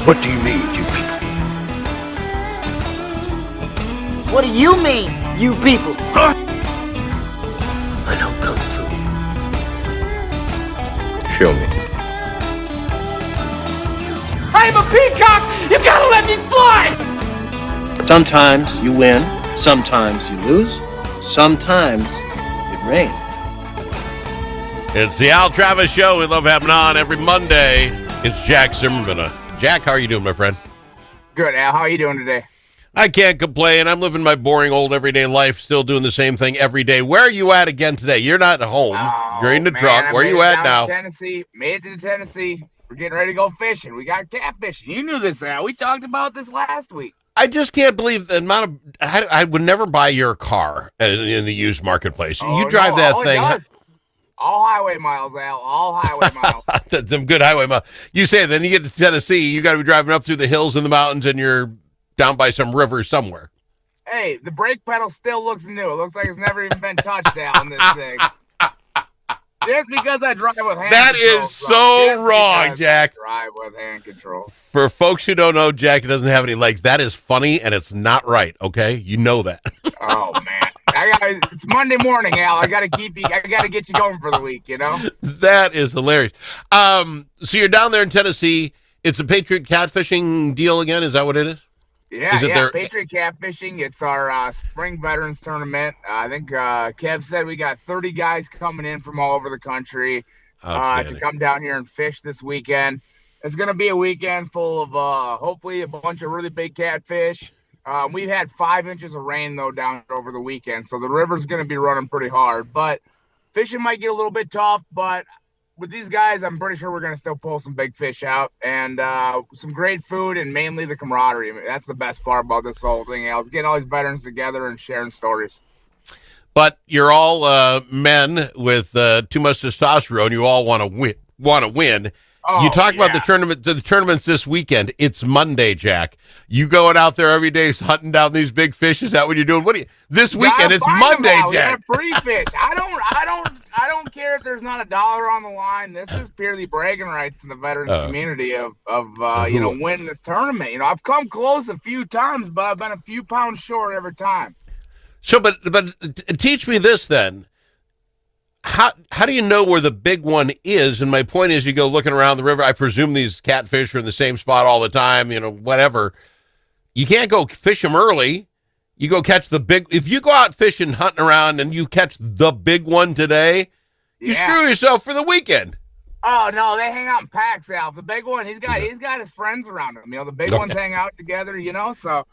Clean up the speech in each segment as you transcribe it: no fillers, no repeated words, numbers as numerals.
What do you mean, you people? What do you mean, you people? Huh? I know Kung Fu. Show me. I'm a peacock! You gotta let me fly! Sometimes you win, sometimes you lose, sometimes it rains. It's the Al Travis Show. We love having on every Monday. It's Jack Zimmerman. Jack, how are you doing, my friend? Good, Al. How are you doing today? I can't complain. I'm living my boring old everyday life, still doing the same thing every day. Where are you at again today? You're not at home. You're in the truck. Where are you at now? Tennessee. Made it to Tennessee. We're getting ready to go fishing. We got catfishing. You knew this, Al. We talked about this last week. I just can't believe the amount of... I would never buy your car in the used marketplace. You drive that thing. All highway miles, Al. All highway miles. That's some good highway miles. You say then you get to Tennessee, you got to be driving up through the hills and the mountains, and you're down by some river somewhere. Hey, the brake pedal still looks new. It looks like it's never even been touched down this thing. Just because I drive with hand that control. That is so wrong, Jack. Drive with hand control. For folks who don't know, Jack doesn't have any legs. That is funny, and it's not right, okay? You know that. Oh, man. It's Monday morning, Al. I gotta get you going for the week, you know? That is hilarious. So you're down there in Tennessee. It's a Patriot catfishing deal again. Is that what it is? Yeah, Patriot Catfishing. It's our spring veterans tournament. I think Kev said we got 30 guys coming in from all over the country to come down here and fish this weekend. It's going to be a weekend full of hopefully a bunch of really big catfish. We've had 5 inches of rain, though, down over the weekend, so the river's going to be running pretty hard. But fishing might get a little bit tough, but with these guys, I'm pretty sure we're going to still pull some big fish out and some great food and mainly the camaraderie. I mean, that's the best part about this whole thing. I was getting all these veterans together and sharing stories. But you're all men with too much testosterone. You all want to win. Oh, you talk about the tournaments this weekend. It's Monday, Jack. You going out there every day hunting down these big fish? Is that what you're doing? This weekend? It's Monday, Jack. Free fish. I don't care if there's not a dollar on the line. This is purely bragging rights in the veterans community of winning this tournament. You know, I've come close a few times, but I've been a few pounds short every time. So, but teach me this then. How do you know where the big one is? And my point is, you go looking around the river. I presume these catfish are in the same spot all the time, whatever. You can't go fish them early. You go catch the big. If you go out fishing, hunting around, and you catch the big one today, you screw yourself for the weekend. Oh, no, they hang out in packs, Al. The big one, he's got his friends around him. The big ones hang out together, so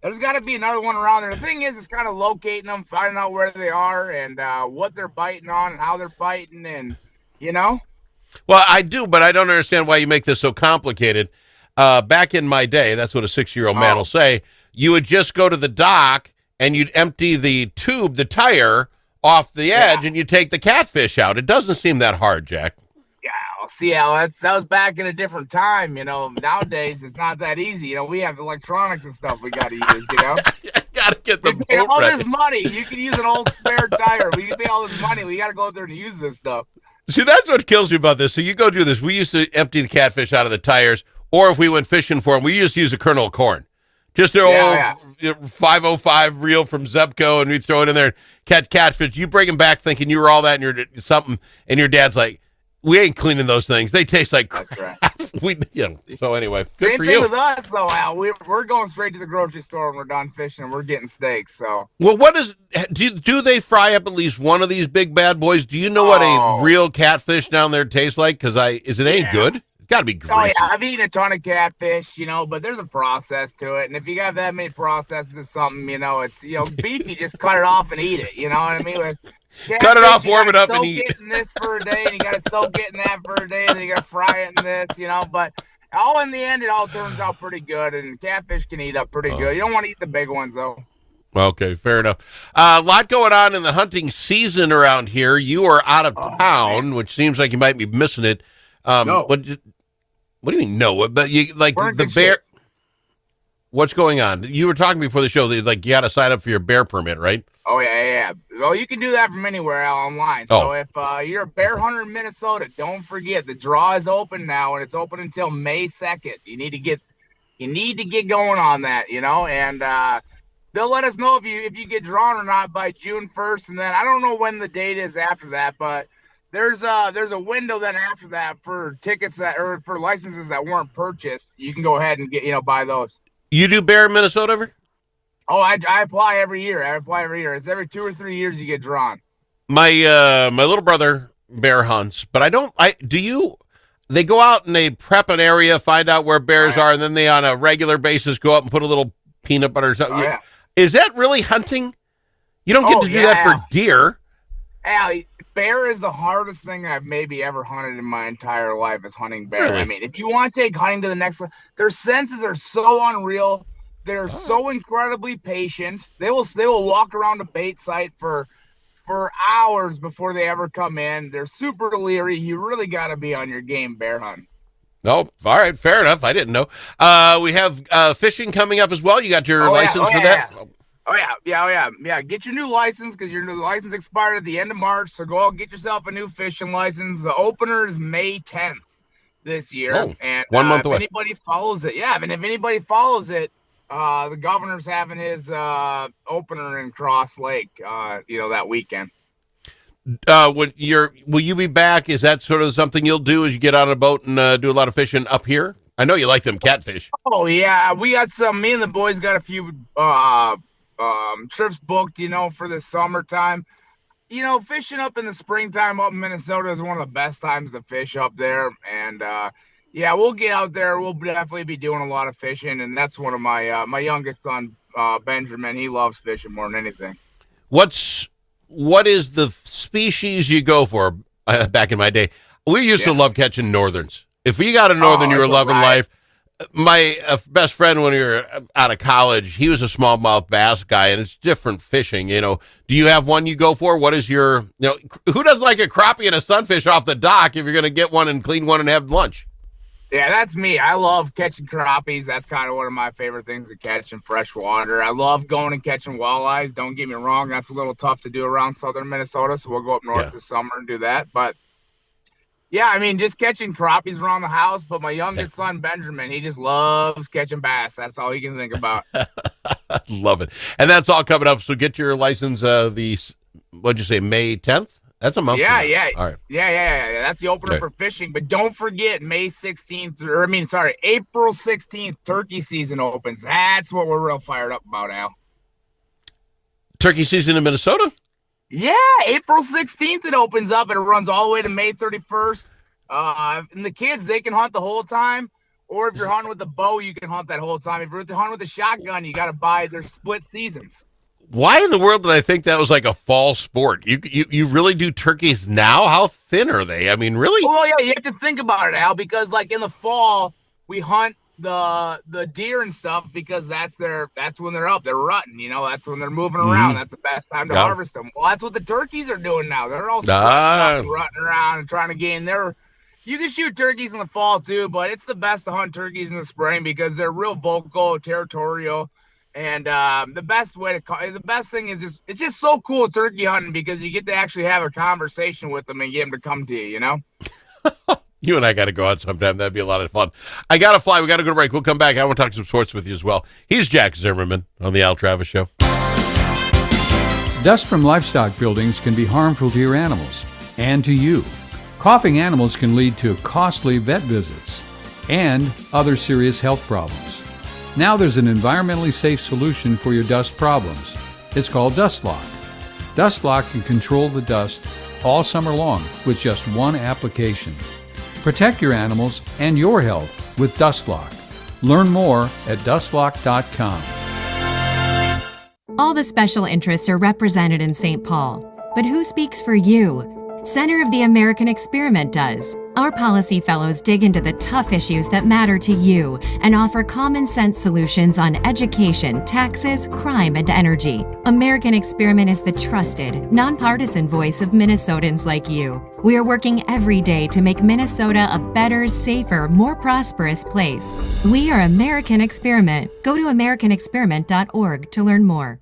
there's got to be another one around there. The thing is, it's kind of locating them, finding out where they are and what they're biting on and how they're biting and, Well, I do, but I don't understand why you make this so complicated. Back in my day, that's what a 6-year-old man will say, you would just go to the dock and you'd empty the tire off the edge and you take the catfish out. It doesn't seem that hard, Jack. Yeah, see, Al, that was back in a different time, Nowadays, it's not that easy. We have electronics and stuff we got to use, You got to get the boat all ready. this money. You can use an old spare tire. We can pay all this money. We got to go out there and use this stuff. See, that's what kills me about this. So you go do this. We used to empty the catfish out of the tires, or if we went fishing for them, we just use a kernel of corn. Just their old 505 reel from Zepco, and we throw it in there and catch catfish. You bring them back thinking you were all that and you're something, and your dad's like, we ain't cleaning those things. They taste like crap. That's right. So anyway, good for you. Same thing with us, though, Al. We're going straight to the grocery store when we're done fishing, and we're getting steaks. So, well, do they fry up at least one of these big bad boys? Do you know what a real catfish down there tastes like? Because is it any good? It's got to be greasy. Oh yeah, I've eaten a ton of catfish, but there's a process to it, and if you got that many processes to something, it's beef. You just cut it off and eat it. You know what I mean? Cut it off, warm it up, and eat. You got to soak it in this for a day, and you got to soak it in that for a day, and then you got to fry it in this, But all in the end, it all turns out pretty good, and catfish can eat up pretty good. You don't want to eat the big ones, though. Okay, fair enough. A lot going on in the hunting season around here. You are out of town, which seems like you might be missing it. No. What do you mean no? But you like We're in the good bear. shape. What's going on? You were talking before the show. That like you got to sign up for your bear permit, right? Oh, yeah. Well, you can do that from anywhere online. So if you're a bear hunter in Minnesota, don't forget the draw is open now, and it's open until May 2nd. You need to get You need to get going on that, and they'll let us know if you get drawn or not by June 1st, and then I don't know when the date is after that, but there's a window then after that for tickets or for licenses that weren't purchased. You can go ahead and get buy those. You do bear in Minnesota ever? Oh, I apply every year. It's every 2 or 3 years you get drawn. My little brother bear hunts, but they go out and they prep an area, find out where bears are, and then they on a regular basis go up and put a little peanut butter or something. Oh, yeah. Is that really hunting? You don't get to do that for deer. Al, bear is the hardest thing I've maybe ever hunted in my entire life is hunting bear. Really? I mean, if you want to take hunting to the next level, their senses are so unreal. They're so incredibly patient. They will walk around a bait site for hours before they ever come in. They're super leery. You really got to be on your game bear hunting. No, all right, fair enough. I didn't know. We have fishing coming up as well. You got your license for that? Yeah. Get your new license because your new license expired at the end of March. So go out and get yourself a new fishing license. The opener is May 10th this year. Oh, and 1 month away. If anybody follows it, the governor's having his opener in Cross Lake, that weekend. Will you be back? Is that sort of something you'll do as you get on a boat and do a lot of fishing up here? I know you like them catfish. Oh yeah, we got me and the boys got a few trips booked, for the summertime. Fishing up in the springtime up in Minnesota is one of the best times to fish up there. And we'll get out there. We'll definitely be doing a lot of fishing, and that's one of my youngest son, Benjamin. He loves fishing more than anything. What is the species you go for? Back in my day, we used to love catching northerns. If we got a northern, you were loving life. My best friend when we were out of college, he was a smallmouth bass guy, and it's different fishing. Do you have one you go for? What is your, who doesn't like a crappie and a sunfish off the dock if you're going to get one and clean one and have lunch? Yeah, that's me. I love catching crappies. That's kind of one of my favorite things to catch in fresh water. I love going and catching walleyes. Don't get me wrong. That's a little tough to do around southern Minnesota, so we'll go up north this summer and do that. But, yeah, I mean, just catching crappies around the house. But my youngest son, Benjamin, he just loves catching bass. That's all he can think about. Love it. And that's all coming up. So get your license, what'd you say, May 10th? That's a month. Yeah. All right. Yeah. That's the opener for fishing. But don't forget, April 16th, turkey season opens. That's what we're real fired up about, Al. Turkey season in Minnesota? Yeah, April 16th it opens up, and it runs all the way to May 31st. And the kids, they can hunt the whole time. Or if you're hunting with a bow, you can hunt that whole time. If you're hunting with a shotgun, you got to buy their split seasons. Why in the world did I think that was like a fall sport? You really do turkeys now? How thin are they? I mean, really? Well, yeah, you have to think about it, Al, because like in the fall, we hunt the deer and stuff because that's when they're up. They're rutting, that's when they're moving around. That's the best time to harvest them. Well, that's what the turkeys are doing now. They're all rutting around and trying to gain their. You can shoot turkeys in the fall too, but it's the best to hunt turkeys in the spring because they're real vocal, territorial. And the best thing is it's just so cool turkey hunting because you get to actually have a conversation with them and get them to come to you, You and I got to go out sometime. That'd be a lot of fun. I got to fly. We got to go to break. We'll come back. I want to talk some sports with you as well. He's Jack Zimmerman on the Al Travis Show. Dust from livestock buildings can be harmful to your animals and to you. Coughing animals can lead to costly vet visits and other serious health problems. Now there's an environmentally safe solution for your dust problems. It's called Dust Lock. Dust Lock can control the dust all summer long with just one application. Protect your animals and your health with Dust Lock. Learn more at dustlock.com. All the special interests are represented in St. Paul. But who speaks for you? Center of the American Experiment does. Our policy fellows dig into the tough issues that matter to you and offer common sense solutions on education, taxes, crime, and energy. American Experiment is the trusted, nonpartisan voice of Minnesotans like you. We are working every day to make Minnesota a better, safer, more prosperous place. We are American Experiment. Go to americanexperiment.org to learn more.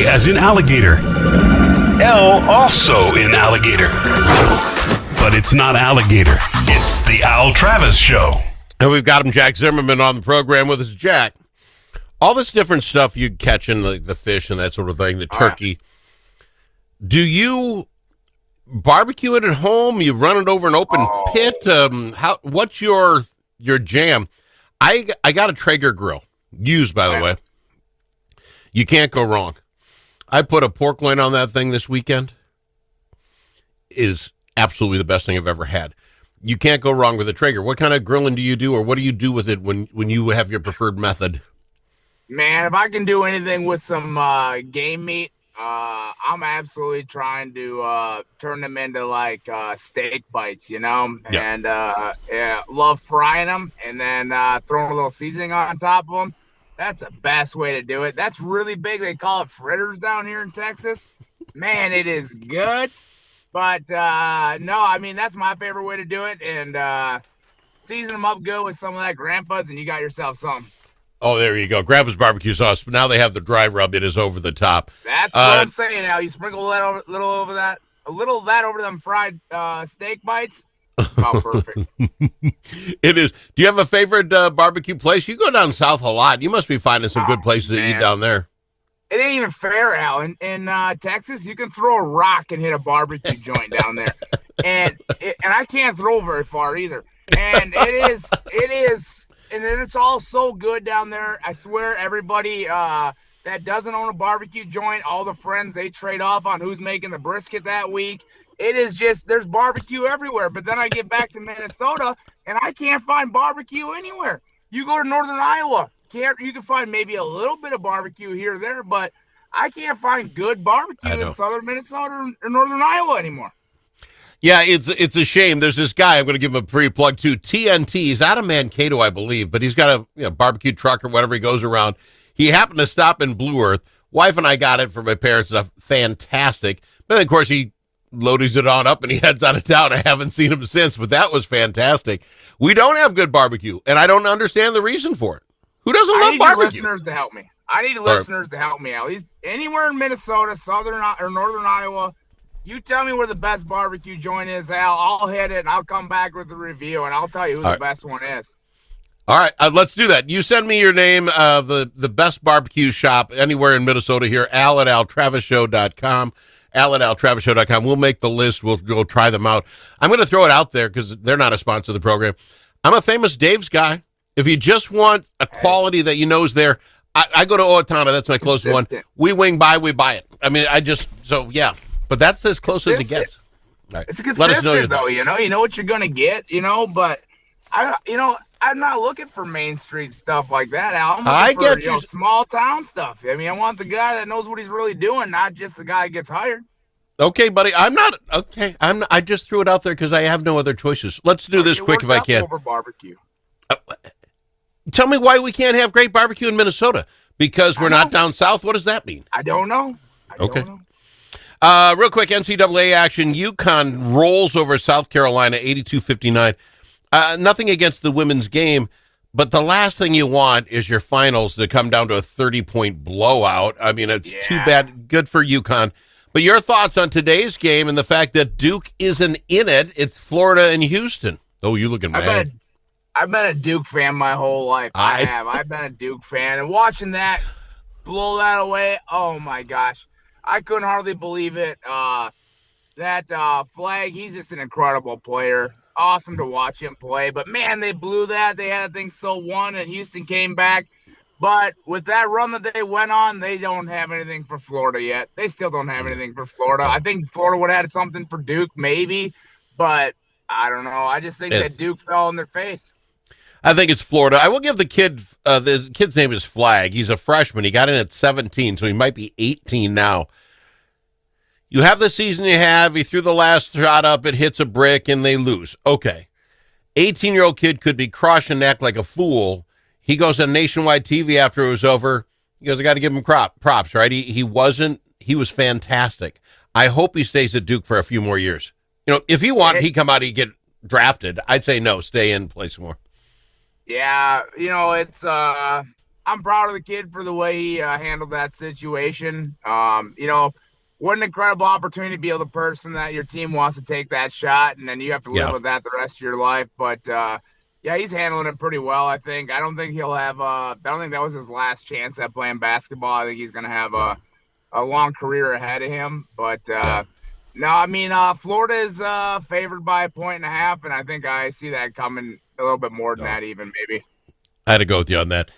as in alligator. L also in alligator. But it's not alligator. It's the Al Travis Show. And we've got him, Jack Zimmerman, on the program with us. Jack, all this different stuff you catch in, like the fish and that sort of thing, the turkey, do you barbecue it at home? You run it over an open pit? What's your jam? I got a Traeger grill, used by the way. You can't go wrong. I put a pork loin on that thing this weekend. Is absolutely the best thing I've ever had. You can't go wrong with a Traeger. What kind of grilling do you do, or what do you do with it when you have your preferred method? Man, if I can do anything with some game meat, I'm absolutely trying to turn them into like steak bites, you know? Yeah. And love frying them and then throwing a little seasoning on top of them. That's the best way to do it. That's really big. They call it fritters down here in Texas. Man, it is good. But, no, I mean, that's my favorite way to do it. And season them up good with some of that Grandpa's, and you got yourself some. Oh, there you go. Grandpa's barbecue sauce. Now they have the dry rub. It is over the top. That's what I'm saying now. You sprinkle a little of that over them fried steak bites. It's about perfect. It is. Do you have a favorite barbecue place? You go down south a lot. You must be finding some good places to eat down there. It ain't even fair, Al. In Texas, you can throw a rock and hit a barbecue joint down there, and I can't throw very far either. And it is, and it's all so good down there. I swear, everybody that doesn't own a barbecue joint, all the friends, they trade off on who's making the brisket that week. It is just, there's barbecue everywhere. But then I get back to Minnesota, and I can't find barbecue anywhere. You go to northern Iowa, you can find maybe a little bit of barbecue here or there, but I can't find good barbecue in southern Minnesota or northern Iowa anymore. Yeah, it's a shame. There's this guy, I'm going to give him a free plug too, TNT. He's out of Mankato, I believe, but he's got a barbecue truck or whatever he goes around. He happened to stop in Blue Earth. Wife and I got it for my parents. It's fantastic. But then, of course, he loads it on up and he heads out of town. I haven't seen him since, but that was fantastic. We don't have good barbecue, and I don't understand the reason for it. Who doesn't love barbecue? I need listeners to help me. I need listeners to help me out. Anywhere in Minnesota, southern or northern Iowa, you tell me where the best barbecue joint is, Al. I'll hit it, and I'll come back with a review, and I'll tell you who the best one is. All right, let's do that. You send me your name of the best barbecue shop anywhere in Minnesota here, al@altravisshow.com, al@altravisshow.com. We'll make the list. We'll try them out. I'm going to throw it out there because they're not a sponsor of the program. I'm a Famous Dave's guy. If you just want a quality that you know is there, I go to Owatonna. That's my closest one. We wing by, we buy it. I mean, yeah. But that's as close as it gets. Right. It's consistent, though. You know what you're going to get, but I'm not looking for Main Street stuff like that, Al. I'm looking for small town stuff. I mean, I want the guy that knows what he's really doing, not just the guy that gets hired. Okay, buddy. I just threw it out there because I have no other choices. Let's do this quick if I can. Over barbecue. Tell me why we can't have great barbecue in Minnesota. Because we're not down south? What does that mean? I don't know. Okay. Real quick, NCAA action. UConn rolls over South Carolina 82-59. Nothing against the women's game, but the last thing you want is your finals to come down to a 30-point blowout. I mean, it's too bad. Good for UConn. But your thoughts on today's game and the fact that Duke isn't in it. It's Florida and Houston. Oh, you looking mad. I've been a Duke fan my whole life. I have. I've been a Duke fan. And watching that blow that away, oh, my gosh. I couldn't hardly believe it. That Flag, he's just an incredible player. Awesome to watch him play. But, man, they blew that. They had things so won, and Houston came back. But with that run that they went on, they don't have anything for Florida yet. They still don't have anything for Florida. I think Florida would have had something for Duke, maybe. But I don't know. I just think that Duke fell on their face. I think it's Florida. I will give the kid's name is Flag. He's a freshman. He got in at 17, so he might be 18 now. You have the season you have. He threw the last shot up. It hits a brick, and they lose. Okay. 18-year-old kid could be crushed and act like a fool. He goes on nationwide TV after it was over. He goes, I got to give him props, right? He was fantastic. I hope he stays at Duke for a few more years. If he wanted, he'd come out, he'd get drafted. I'd say no, stay in, play some more. Yeah, it's I I'm proud of the kid for the way he handled that situation. What an incredible opportunity to be the person that your team wants to take that shot, and then you have to live with that the rest of your life. But he's handling it pretty well, I think. I don't think he'll have I don't think that was his last chance at playing basketball. I think he's going to have a long career ahead of him. But Florida is favored by 1.5, and I think I see that coming a little bit more than that even, maybe. I had to go with you on that.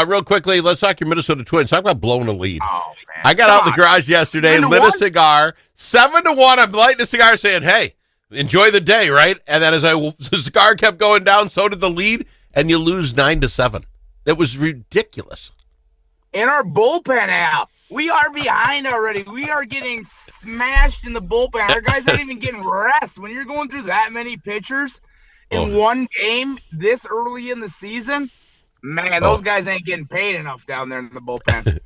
Real quickly, let's talk your Minnesota Twins. Talk about blowing a lead. Oh, man. I got out in the garage yesterday, lit a cigar, 7-1. I'm lighting a cigar saying, hey, enjoy the day, right? And then as the cigar kept going down, so did the lead, and you lose 9-7. It was ridiculous. In our bullpen app, we are behind already. We are getting smashed in the bullpen. Our guys aren't even getting rest. When you're going through that many pitchers in one game this early in the season, man, those guys ain't getting paid enough down there in the bullpen.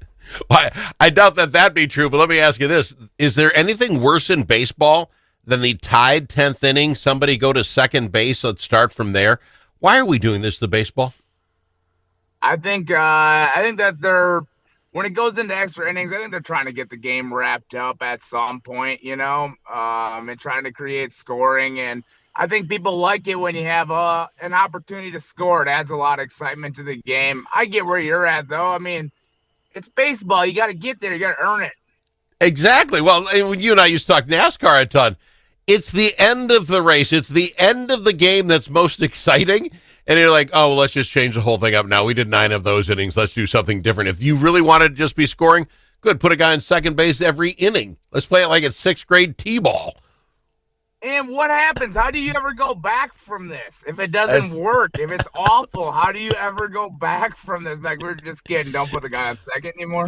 I doubt that be true, but let me ask you this. Is there anything worse in baseball than the tied 10th inning, somebody go to second base, let's start from there? Why are we doing this to baseball? I think that when it goes into extra innings, I think they're trying to get the game wrapped up at some point, and trying to create scoring. And I think people like it when you have an opportunity to score. It adds a lot of excitement to the game. I get where you're at, though. I mean, it's baseball. You got to get there. You got to earn it. Exactly. Well, when you and I used to talk NASCAR a ton, it's the end of the race. It's the end of the game that's most exciting. And you're like, oh, well, let's just change the whole thing up now. We did 9 of those innings. Let's do something different. If you really wanted to just be scoring, good. Put a guy in second base every inning. Let's play it like it's 6th grade T-ball. And what happens? How do you ever go back from this? If it doesn't work, if it's awful, how do you ever go back from this? Like, we're just kidding. Don't put the guy on second anymore.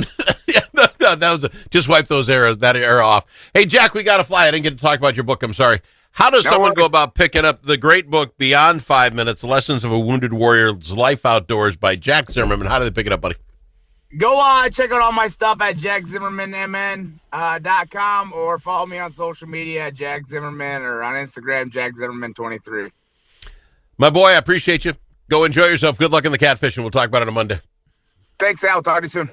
That was just wipe that era off. Hey, Jack, we got to fly. I didn't get to talk about your book. I'm sorry. How does someone go about picking up the great book, Beyond 5 Minutes, Lessons of a Wounded Warrior's Life Outdoors by Jack Zimmerman? How do they pick it up, buddy? Go check out all my stuff at jackzimmermanmn.com or follow me on social media at Jack Zimmerman or on Instagram, Jack Zimmerman23. My boy, I appreciate you. Go enjoy yourself. Good luck in the catfishing. We'll talk about it on Monday. Thanks, Al. Talk to you soon.